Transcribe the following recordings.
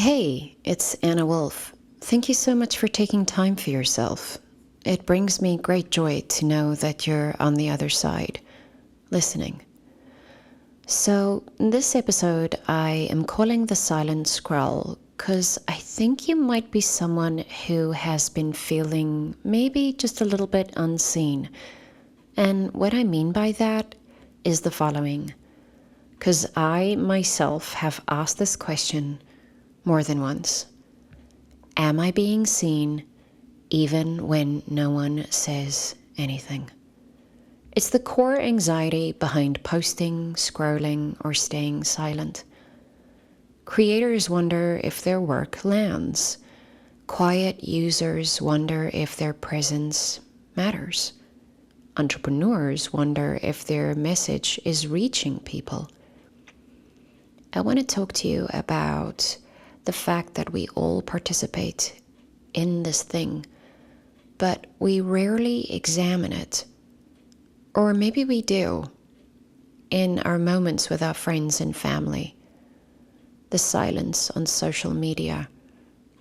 Hey, it's Anna Wolf. Thank you so much for taking time for yourself. It brings me great joy to know that you're on the other side, listening. So, in this episode, I am calling the silent scroll because I think you might be someone who has been feeling maybe just a little bit unseen. And what I mean by that is the following. Because I myself have asked this question more than once. Am I being seen even when no one says anything? It's the core anxiety behind posting, scrolling, or staying silent. Creators wonder if their work lands. Quiet users wonder if their presence matters. Entrepreneurs wonder if their message is reaching people. I want to talk to you about the fact that we all participate in this thing, but we rarely examine it. Or maybe we do, in our moments with our friends and family. The silence on social media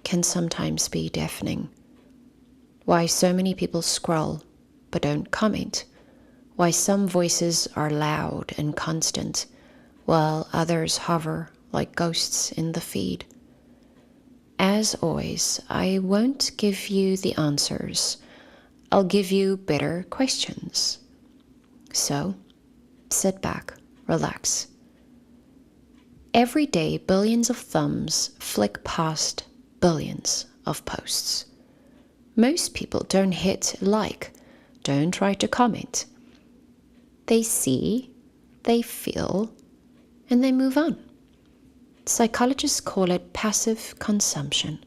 can sometimes be deafening. Why so many people scroll but don't comment. Why some voices are loud and constant, while others hover like ghosts in the feed. As always, I won't give you the answers. I'll give you better questions. So, sit back, relax. Every day, billions of thumbs flick past billions of posts. Most people don't hit like, don't try to comment. They see, they feel, and they move on. Psychologists call it passive consumption.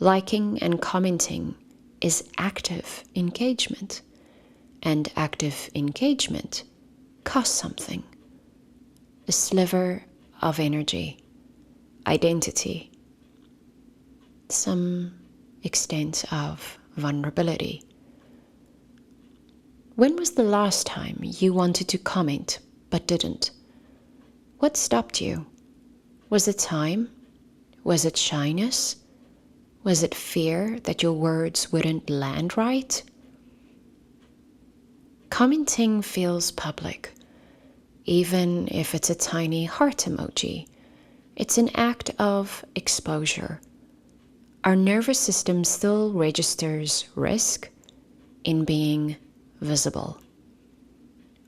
Liking and commenting is active engagement, and active engagement costs something. A sliver of energy, identity, some extent of vulnerability. When was the last time you wanted to comment but didn't? What stopped you? Was it time? Was it shyness? Was it fear that your words wouldn't land right? Commenting feels public, even if it's a tiny heart emoji. It's an act of exposure. Our nervous system still registers risk in being visible.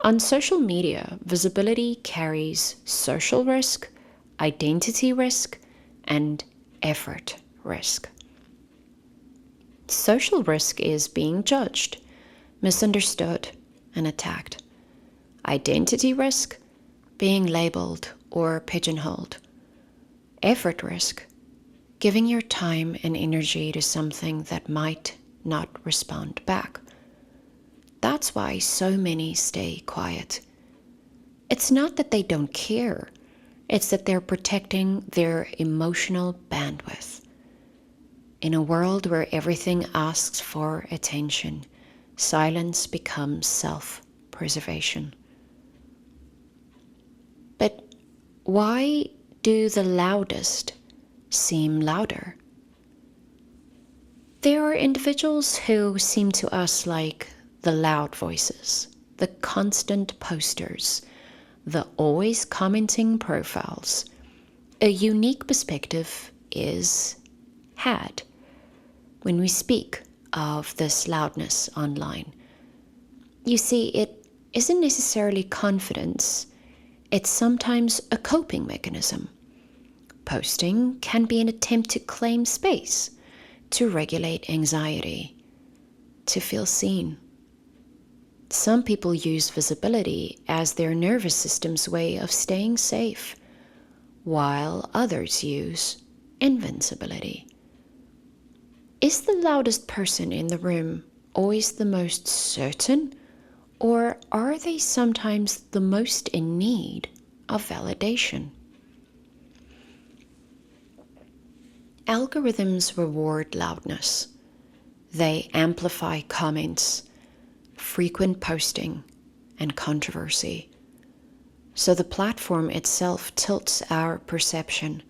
On social media, visibility carries social risk, identity risk, and effort risk. Social risk is being judged, misunderstood, and attacked. Identity risk, being labeled or pigeonholed. Effort risk, giving your time and energy to something that might not respond back. That's why so many stay quiet. It's not that they don't care. It's that they're protecting their emotional bandwidth. In a world where everything asks for attention, silence becomes self-preservation. But why do the loudest seem louder? There are individuals who seem to us like the loud voices, the constant posters, the always commenting profiles. A unique perspective is had when we speak of this loudness online. You see, it isn't necessarily confidence, it's sometimes a coping mechanism. Posting can be an attempt to claim space, to regulate anxiety, to feel seen. Some people use visibility as their nervous system's way of staying safe, while others use invincibility. Is the loudest person in the room always the most certain, or are they sometimes the most in need of validation? Algorithms reward loudness. They amplify comments, frequent posting, and controversy. So the platform itself tilts our perception.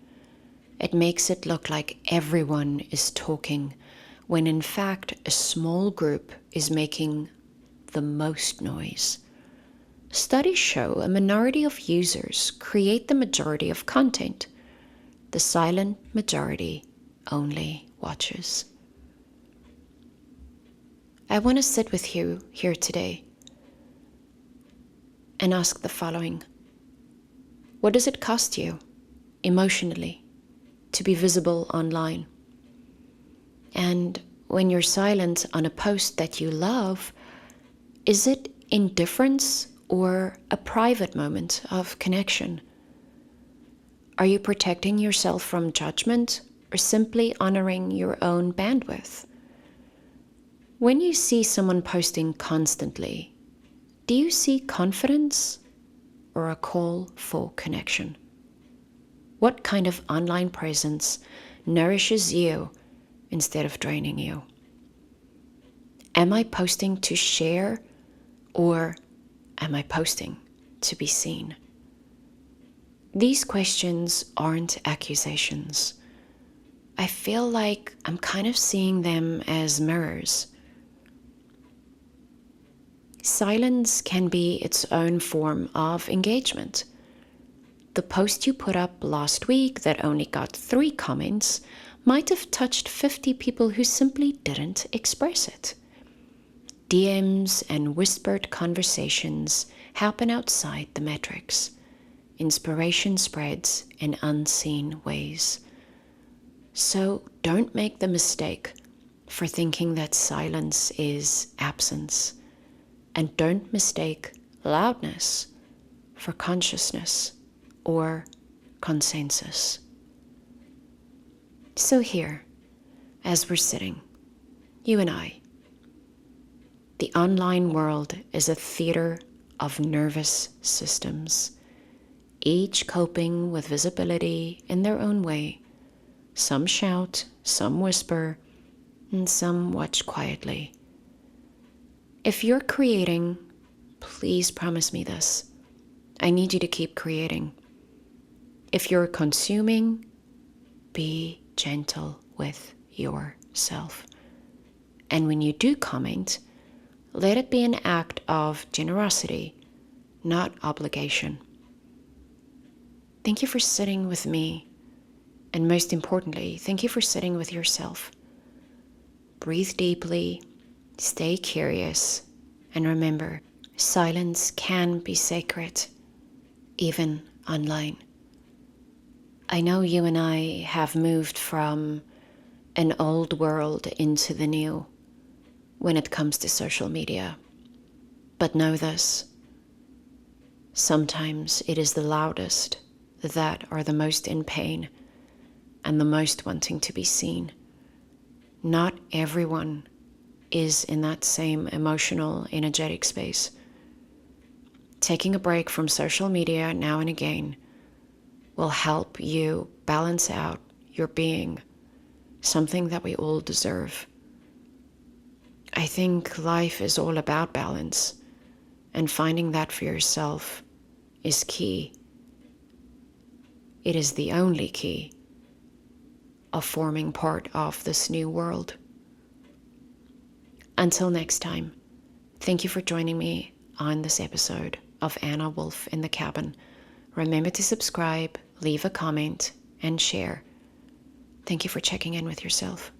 It makes it look like everyone is talking, when in fact a small group is making the most noise. Studies show a minority of users create the majority of content. The silent majority only watches. I want to sit with you here today and ask the following. What does it cost you emotionally to be visible online? And when you're silent on a post that you love, is it indifference or a private moment of connection? Are you protecting yourself from judgment or simply honoring your own bandwidth? When you see someone posting constantly, do you see confidence or a call for connection? What kind of online presence nourishes you instead of draining you? Am I posting to share, or am I posting to be seen? These questions aren't accusations. I feel like I'm kind of seeing them as mirrors. Silence can be its own form of engagement. The post you put up last week that only got 3 comments might have touched 50 people who simply didn't express it. DMs and whispered conversations happen outside the metrics. Inspiration spreads in unseen ways. So don't make the mistake for thinking that silence is absence. And don't mistake loudness for consciousness or consensus. So here, as we're sitting, you and I, the online world is a theater of nervous systems, each coping with visibility in their own way. Some shout, some whisper, and some watch quietly. If you're creating, please promise me this. I need you to keep creating. If you're consuming, be gentle with yourself. And when you do comment, let it be an act of generosity, not obligation. Thank you for sitting with me. And most importantly, thank you for sitting with yourself. Breathe deeply, stay curious, and remember, silence can be sacred, even online. I know you and I have moved from an old world into the new when it comes to social media. But know this, sometimes it is the loudest that are the most in pain and the most wanting to be seen. Not everyone is in that same emotional, energetic space. Taking a break from social media now and again will help you balance out your being, something that we all deserve. I think life is all about balance, and finding that for yourself is key. It is the only key of forming part of this new world. Until next time, thank you for joining me on this episode of Anna Wolf in the Cabin. Remember to subscribe, leave a comment, and share. Thank you for checking in with yourself.